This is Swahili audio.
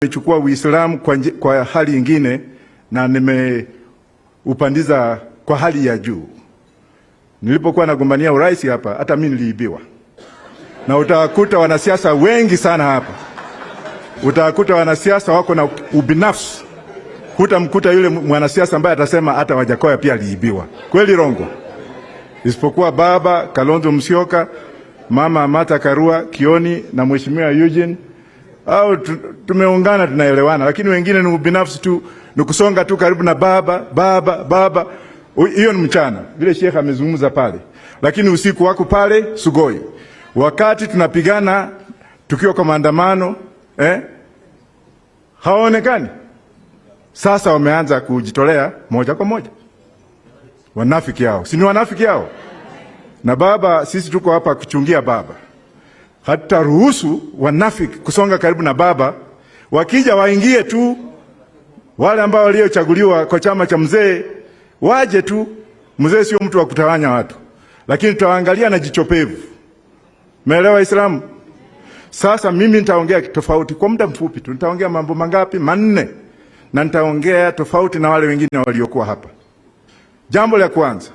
Nimechukua Uislamu kwa hali nyingine na nimeupandiza kwa hali ya juu. Nilipokuwa nagombania urais hapa, hata mimi niliibiwa. Na utakuta wanasiasa wengi sana hapa. Utakuta wanasiasa wako na ubinafsi. Hutamkuta yule mwanasiasa ambaye atasema hata Wackoya pia aliibiwa. Kweli rongo? Isipokuwa baba Kalonzo Musyoka, mama Martha Karua Kioni na mheshimiwa Eugene, au tumeungana tunaelewana, lakini wengine ni ubinafsi tu, ni kusonga tu karibu na baba. Hiyo ni mchana vile Sheikh amezungumza pale, lakini usiku wako pale Sugoi, wakati tunapigana tukiwa kwa maandamano hawaonekani. Sasa wameanza kujitolea moja kwa moja. Wanafiki hao, si ni wanafiki hao? Na baba, sisi tuko hapa kuchungia baba. Hata ruhusu wanafiki kusonga karibu na baba. Wakija waingie tu, wale ambao waliochaguliwa kwa chama cha mzee waje tu. Mzee sio mtu wa kutawanya watu, lakini tutaangalia na jicho pevu. Umeelewa Waislamu? Sasa mimi nitaongea tofauti kwa muda mfupi tu. Nitaongea mambo mangapi? Manne. Na nitaongea tofauti na wale wengine waliokuwa hapa. Jambo la kwanza,